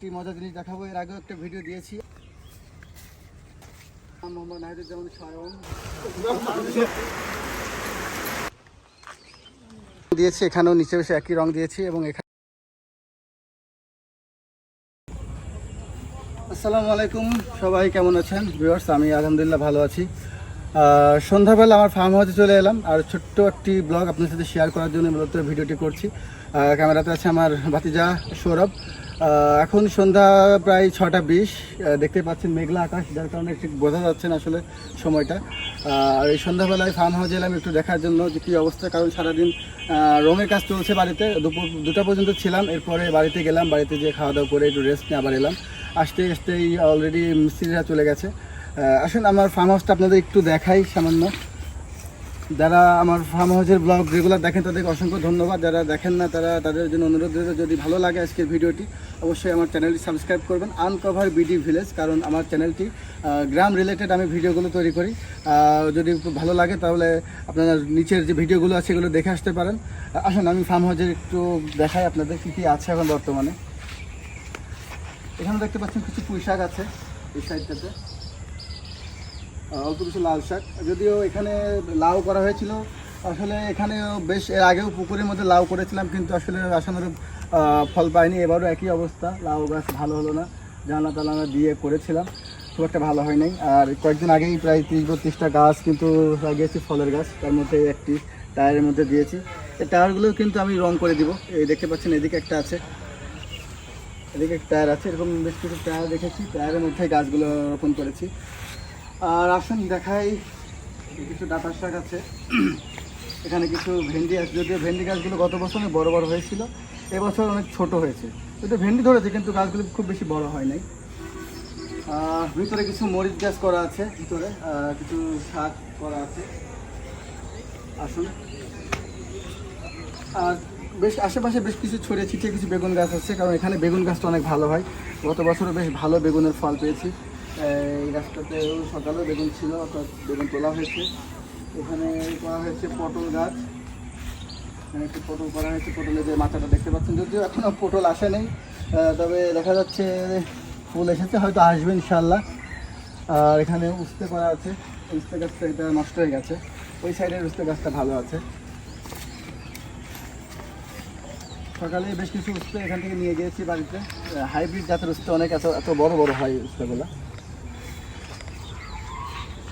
কি মজা জিনিস দেখাবো। এর আগেও একটা ভিডিও দিয়েছি, মোহাম্মদ নাহিদুজ্জামান স্বয়ং দিয়েছি, এখানেও নিচে বসে একই রং দিয়েছি। এবং এখানে আসসালামু আলাইকুম, সবাই কেমন আছেন ভিউয়ার্স? আমি আলহামদুলিল্লাহ ভালো আছি। সন্ধ্যাবেলা আমার ফার্ম হাউসে চলে এলাম আর ছোট্ট একটি ব্লগ আপনার সাথে শেয়ার করার জন্য মূলত ভিডিওটি করছি। ক্যামেরাতে আছে আমার ভাতিজা সৌরভ। এখন সন্ধ্যা প্রায় 6:20, দেখতে পাচ্ছেন মেঘলা আকাশ, যার কারণে ঠিক বোঝা যাচ্ছে না আসলে সময়টা। আর এই সন্ধ্যাবেলায় ফার্ম হাউসে এলাম একটু দেখার জন্য যে কী অবস্থা, কারণ সারাদিন রঙের কাজ চলছে বাড়িতে। দুপুর 2টা পর্যন্ত ছিলাম, এরপরে বাড়িতে গেলাম, বাড়িতে যেয়ে খাওয়া দাওয়া করে একটু রেস্ট নিয়ে আবার এলাম। আসতেই অলরেডি মিস্ত্রিরা চলে গেছে। আসুন আমার ফার্ম হাউসটা আপনাদের একটু দেখাই সামান্য। যারা আমার ফার্ম হাউসের ব্লগ রেগুলার দেখেন তাদেরকে অসংখ্য ধন্যবাদ, যারা দেখেন না তাদের জন্য অনুরোধ রইল, যদি ভালো লাগে আজকের ভিডিওটি অবশ্যই আমার চ্যানেলটি সাবস্ক্রাইব করবেন, আনকভার বিডি ভিলেজ। কারণ আমার চ্যানেলটি গ্রাম রিলেটেড, আমি ভিডিওগুলো তৈরি করি। যদি ভালো লাগে তাহলে আপনারা নিচের যে ভিডিওগুলো আছে এগুলো দেখে আসতে পারেন। আসুন আমি ফার্ম হাউসের একটু দেখাই আপনাদের কী কী আছে এখন বর্তমানে। এখানে দেখতে পাচ্ছেন কিছু পুঁই শাক আছে এই সাইডটাতে, অল্প কিছু লাল শাক। যদিও এখানে লাউ করা হয়েছিল, আসলে এখানে বেশ এর আগেও পুকুরের মধ্যে লাউ করেছিলাম, কিন্তু আসলে আশানুরূপ ফল পাইনি। এবারও একই অবস্থা, লাউ গাছ ভালো হলো না, জানলা টালা দিয়ে করেছিলাম, খুব একটা ভালো হয় নাই। আর কয়েকদিন আগেই প্রায় 30-32টা গাছ কিন্তু লাগিয়েছি ফলের গাছ, তার মধ্যে একটি টায়ারের মধ্যে দিয়েছি। এই টায়ারগুলোও কিন্তু আমি রং করে দিব। এই দেখতে পাচ্ছেন এদিকে একটা আছে, এদিকে একটা টায়ার আছে, এরকম বেশ কিছু টায়ার রেখেছি, টায়ারের মধ্যে গাছগুলো রোপণ করেছি। আর আসুন দেখাই, কিছু ডাঁটার শাক আছে, এখানে কিছু ভেন্ডি আছে। যদিও ভেন্ডি গাছগুলো গত বছর বড় বড় হয়েছিল, এবছর অনেক ছোট হয়েছে। যদিও ভেন্ডি ধরেছে কিন্তু গাছগুলো খুব বেশি বড় হয় নাই। ভিতরে কিছু মরিচ গাছ করা আছে, ভিতরে কিছু শাক করা আছে। আসুন, আর বেশ আশেপাশে বেশ কিছু ছড়িয়ে ছিটিয়ে কিছু বেগুন গাছ আছে, কারণ এখানে বেগুন গাছটা অনেক ভালো হয়। গত বছরও বেশ ভালো বেগুনের ফল পেয়েছি। এই গাছটাতেও সকালেও বেগুন ছিল, অর্থাৎ বেগুন তোলা হয়েছে। এখানে করা হয়েছে পটল গাছ, এখানে একটু পটল করা হয়েছে, পটলের যে মাথাটা দেখতে পাচ্ছেন। যদিও এখনও পটল আসে নেই, তবে দেখা যাচ্ছে ফুল এসেছে, হয়তো আসবে ইনশাল্লাহ। আর এখানে উস্তে করা আছে, উস্তে গাছটা এটা নষ্ট হয়ে গেছে, ওই সাইডের উস্তে গাছটা ভালো আছে। সকালে বেশ কিছু উস্তে এখান থেকে নিয়ে গিয়েছি বাড়িতে, হাইব্রিড জাতের উস্তে, অনেক এত এত বড় বড় হয় উস্তেগুলো,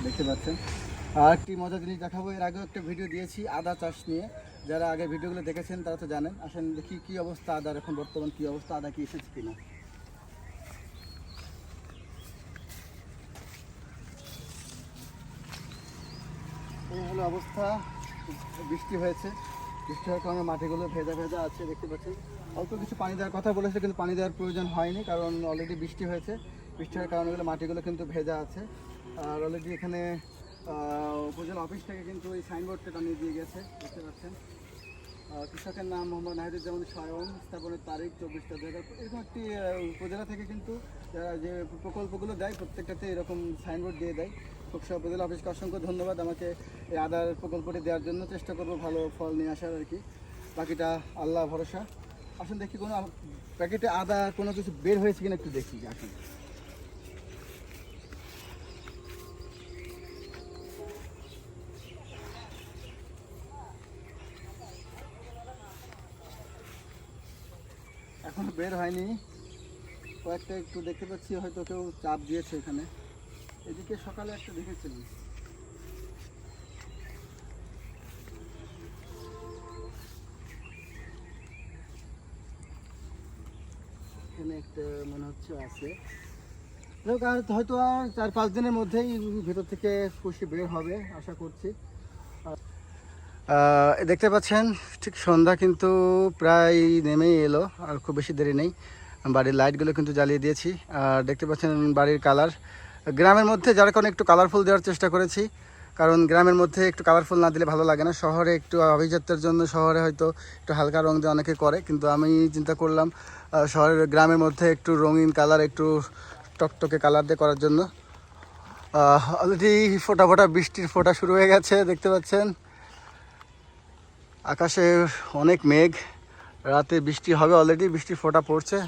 দেখতে পাচ্ছেন। আর একটি মজার জিনিস দেখাবো, এর আগেও একটা ভিডিও দিয়েছি আদা চাষ নিয়ে, যারা আগে ভিডিওগুলো দেখেছেন তারা তো জানেন। আসেন দেখি কী অবস্থা আদার, এখন বর্তমান কী অবস্থা, আদা কি এসেছে কিনা। এই হলো অবস্থা, বৃষ্টি হয়েছে, বৃষ্টি হওয়ার কারণে মাটিগুলো ভেজা ভেজা আছে, দেখতে পাচ্ছেন। অল্প কিছু পানি দেওয়ার কথা বলেছে, কিন্তু পানি দেওয়ার প্রয়োজন হয়নি, কারণ অলরেডি বৃষ্টি হয়েছে। বৃষ্টি হওয়ার কারণে মাটিগুলো কিন্তু ভেজা আছে। আর অলরেডি এখানে উপজেলা অফিস থেকে কিন্তু এই সাইনবোর্ডটা টানিয়ে দিয়ে গেছে, দেখতে পাচ্ছেন। কৃষকের নাম মোহাম্মদ নাহিদুজ্জামান স্বয়ং, স্থাপনের তারিখ 24/2000। এরকম একটি উপজেলা থেকে কিন্তু যারা যে প্রকল্পগুলো দেয় প্রত্যেকটাতে এরকম সাইনবোর্ড দিয়ে দেয়। খোকসা উপজেলা অফিসকে অসংখ্য ধন্যবাদ আমাকে এই আদার প্রকল্পটি দেওয়ার জন্য। চেষ্টা করবো ভালো ফল নিয়ে আসার আর কি, বাকিটা আল্লাহ ভরসা। আসুন দেখি কোনো প্যাকেটে আদা কোনো কিছু বের হয়েছে কিনা একটু দেখি। আসুন, এখনো বের হয়নি, কয়েকটা একটু দেখতে পাচ্ছি, হয়তো কেউ চাপ দিয়েছে এখানে। এদিকে সকালে একটা দেখেছিলাম, এখানে একটা মনে হচ্ছে আছে। হয়তো আর 4-5 দিনের মধ্যেই ভেতর থেকে খুশি বের হবে আশা করছি। দেখতে পাচ্ছেন ঠিক সন্ধ্যা কিন্তু প্রায় নেমেই এলো, আর খুব বেশি দেরি নেই। বাড়ির লাইটগুলো কিন্তু জ্বালিয়ে দিয়েছি। আর দেখতে পাচ্ছেন বাড়ির কালার, গ্রামের মধ্যে যার কারণে একটু কালারফুল দেওয়ার চেষ্টা করেছি, কারণ গ্রামের মধ্যে একটু কালারফুল না দিলে ভালো লাগে না। শহরে একটু আভিজাত্যের জন্য শহরে হয়তো একটু হালকা রং দিয়ে অনেকে করে, কিন্তু আমি চিন্তা করলাম শহরের গ্রামের মধ্যে একটু রঙিন কালার, একটু টকটকে কালার দিয়ে করার জন্য। অলরেডি ফোটা ফোটা বৃষ্টির ফোঁটা শুরু হয়ে গেছে, দেখতে পাচ্ছেন। আকাশে অনেক মেঘ, রাতে বৃষ্টি হবে, অলরেডি বৃষ্টির ফোঁটা পড়ছে।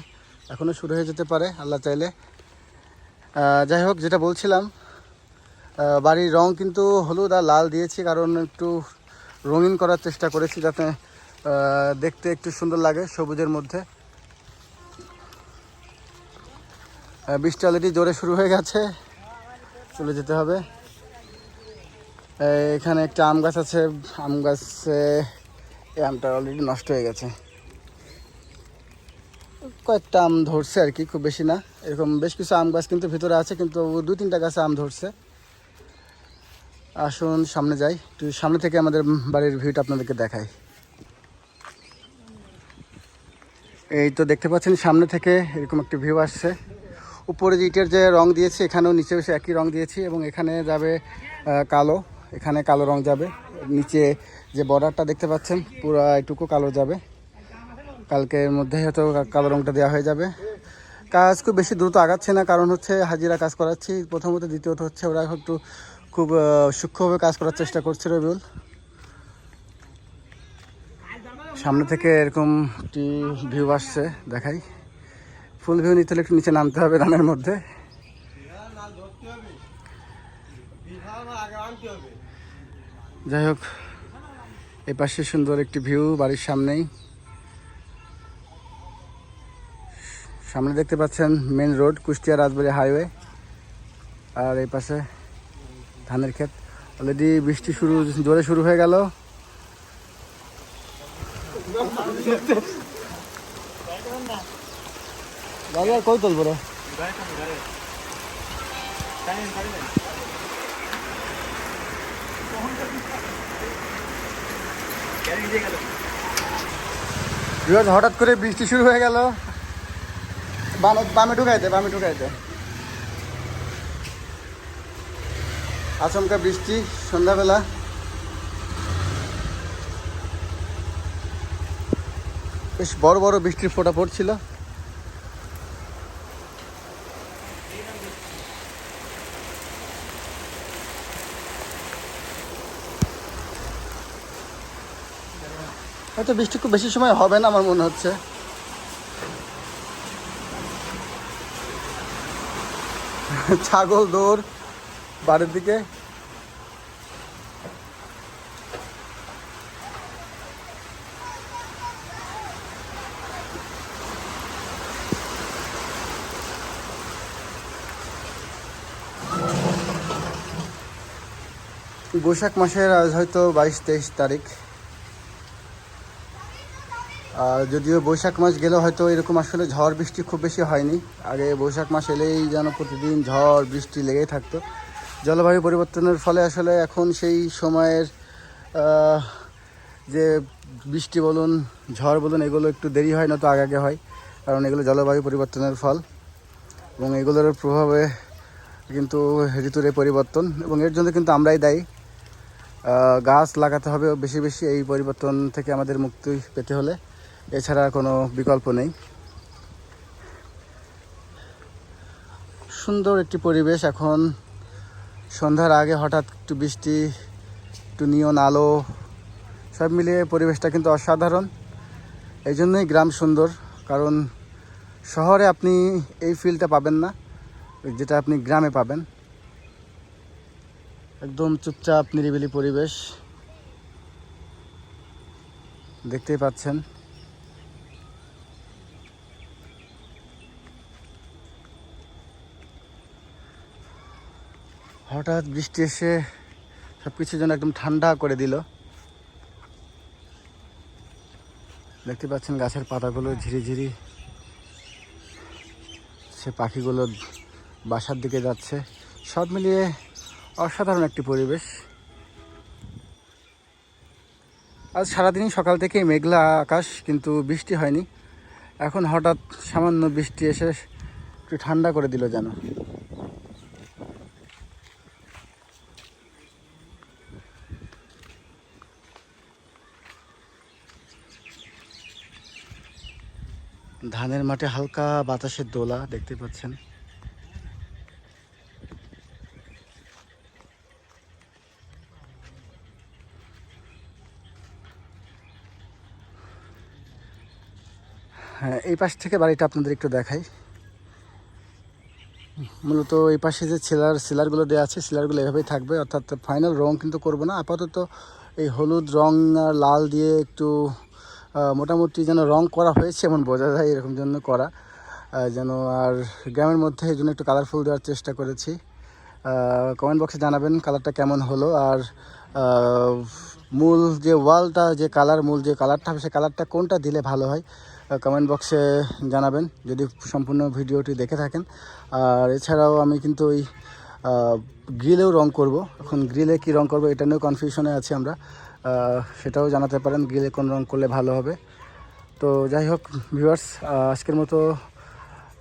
এখনও শুরু হয়ে যেতে পারে আল্লাহ চাইলে। যাই হোক, যেটা বলছিলাম, বাড়ির রং কিন্তু হলুদ আর লাল দিয়েছি, কারণ একটু রঙিন করার চেষ্টা করেছি যাতে দেখতে একটু সুন্দর লাগে সবুজের মধ্যে। বৃষ্টি অলরেডি জোরে শুরু হয়ে গেছে, চলে যেতে হবে। এখানে একটা আম গাছ আছে, আম গাছে এই আমটা অলরেডি নষ্ট হয়ে গেছে। কয়েকটা আম ধরছে আর কি, খুব বেশি না। এরকম বেশ কিছু আম গাছ কিন্তু ভিতরে আছে, কিন্তু 2-3টা গাছে আম ধরছে। আসুন সামনে যাই, একটু সামনে থেকে আমাদের বাড়ির ভিউটা আপনাদেরকে দেখাই। এই তো দেখতে পাচ্ছেন সামনে থেকে এরকম একটা ভিউ আসছে। উপরে যে ইটের যে রং দিয়েছি, এখানেও নিচে এসে একই রং দিয়েছি, এবং এখানে যাবে কালো, এখানে কালো রং যাবে। নিচে যে বর্ডারটা দেখতে পাচ্ছেন পুরো এটুকু কালো যাবে। কালকের মধ্যে হয়তো কালো রংটা দেওয়া হয়ে যাবে। কাজ খুব বেশি দ্রুত আগাচ্ছে না, কারণ হচ্ছে হাজিরা কাজ করাচ্ছি প্রথমত, দ্বিতীয়ত হচ্ছে ওরা একটু খুব সূক্ষ্মভাবে কাজ করার চেষ্টা করছে। রবিউল, সামনে থেকে এরকম একটি ভিউ আসছে, দেখাই। ফুল ভিউ নিতে হলে একটু নিচে নামতে হবে রানের মধ্যে। যাই হোক, এই পাশে সুন্দর একটি ভিউ বাড়ির সামনেই। সামনে দেখতে পাচ্ছেন মেন রোড, কুষ্টিয়া রাজবাড়ী হাইওয়ে, আর এই পাশে ধানের ক্ষেত। অলরেডি বৃষ্টি জোরে শুরু হয়ে গেল। কই তুলবো রে? হঠাৎ করে বৃষ্টি শুরু হয়ে গেল। বামে ঢুকাইতে আচমকা বৃষ্টি সন্ধ্যাবেলা। বেশ বড় বড় বৃষ্টির ফোঁটা পড়ছিল। হয়তো বৃষ্টি খুব বেশি সময় হবে না আমার মনে হচ্ছে। ছাগল দৌড় বাড়ির দিকে। বৈশাখ মাসের আজ হয়তো 22-23 তারিখ। যদিও বৈশাখ মাস গেলেও হয়তো এরকম আসলে ঝড় বৃষ্টি খুব বেশি হয়নি। আগে বৈশাখ মাস এলেই যেন প্রতিদিন ঝড় বৃষ্টি লেগেই থাকতো। জলবায়ু পরিবর্তনের ফলে আসলে এখন সেই সময়ের যে বৃষ্টি বলুন, ঝড় বলুন, এগুলো একটু দেরি হয় না তো আগে হয়, কারণ এগুলো জলবায়ু পরিবর্তনের ফল, এবং এগুলোর প্রভাবে কিন্তু ঋতুর এই পরিবর্তন, এবং এর জন্য কিন্তু আমরাই দায়ী। গাছ লাগাতে হবে বেশি বেশি এই পরিবর্তন থেকে আমাদের মুক্তি পেতে হলে, এছাড়া কোনো বিকল্প নেই। সুন্দর একটি পরিবেশ। এখন সন্ধ্যার আগে হঠাৎ একটু বৃষ্টি, একটু নিয়ন আলো, সব মিলিয়ে পরিবেশটা কিন্তু অসাধারণ। এই জন্যই গ্রাম সুন্দর, কারণ শহরে আপনি এই ফিলটা পাবেন না যেটা আপনি গ্রামে পাবেন। একদম চুপচাপ নিরিবিলি পরিবেশ, দেখতেই পাচ্ছেন। হঠাৎ বৃষ্টি এসে সব কিছু যেন একদম ঠান্ডা করে দিল। দেখতে পাচ্ছেন গাছের পাতাগুলো ঝিরিঝিরি, সে পাখিগুলো বাসার দিকে যাচ্ছে। সব মিলিয়ে অসাধারণ একটি পরিবেশ। আজ সারাদিনই সকাল থেকে মেঘলা আকাশ, কিন্তু বৃষ্টি হয়নি। এখন হঠাৎ সামান্য বৃষ্টি এসে একটু ঠান্ডা করে দিল যেন। ধানের মাঠে হালকা বাতাসের দোলা দেখতে পাচ্ছেন। হ্যাঁ, এই পাশ থেকে বাড়িটা আপনাদের একটু দেখাই। মূলত এই পাশে যে সিলারগুলো দেওয়া আছে, সিলারগুলো এভাবেই থাকবে, অর্থাৎ ফাইনাল রং কিন্তু করব না। আপাতত এই হলুদ রং আর লাল দিয়ে একটু মোটামুটি যেন রং করা হয়েছে এমন বোঝা যায়, এরকম জন্য করা যেন। আর গ্রামের মধ্যে এই জন্য একটু কালারফুল দেওয়ার চেষ্টা করেছি। কমেন্ট বক্সে জানাবেন কালারটা কেমন হলো। আর মূল যে ওয়ালটা যে কালার, মূল যে কালারটা হবে, সে কালারটা কোনটা দিলে ভালো হয় কমেন্ট বক্সে জানাবেন যদি সম্পূর্ণ ভিডিওটি দেখে থাকেন। আর এছাড়াও আমি কিন্তু ওই গ্রিলেও রং করব। এখন গ্রিলে কি রং করব এটা নিয়েও কনফিউশনে আছি আমরা, সেটাও জানাতে পারেন গ্রিলে কোন রং করলে ভালো হবে। তো যাই হোক ভিউয়ার্স, আজকের মতো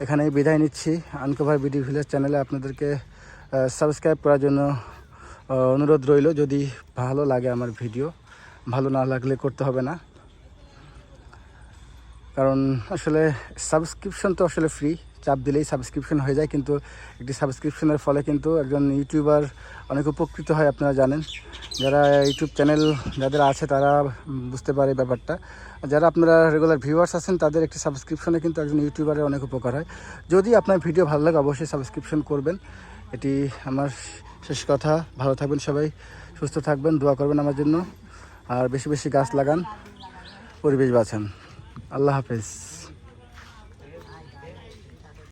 এখানেই বিদায় নিচ্ছি। আনকভার বিডি ভিলেজ চ্যানেলে আপনাদেরকে সাবস্ক্রাইব করার জন্য অনুরোধ রইল। যদি ভালো লাগে আমার ভিডিও, ভালো না লাগলে করতে হবে না, কারণ আসলে সাবস্ক্রিপশন তো আসলে ফ্রি, চাপ দিলেই সাবস্ক্রিপশন হয়ে যায়। কিন্তু একটি সাবস্ক্রিপশনের ফলে কিন্তু একজন ইউটিউবার অনেক উপকৃত হয়, আপনারা জানেন। যারা ইউটিউব চ্যানেল যাদের আছে তারা বুঝতে পারে ব্যাপারটা। যারা আপনারা রেগুলার ভিউয়ার্স আছেন তাদের একটি সাবস্ক্রিপশনে কিন্তু একজন ইউটিউবারের অনেক উপকার হয়। যদি আপনার ভিডিও ভালো লাগে অবশ্যই সাবস্ক্রিপশন করবেন, এটি আমার শেষ কথা। ভালো থাকবেন সবাই, সুস্থ থাকবেন, দোয়া করবেন আমার জন্য। আর বেশি বেশি গাছ লাগান, পরিবেশ বাঁচান। আল্লাহ হাফেজ।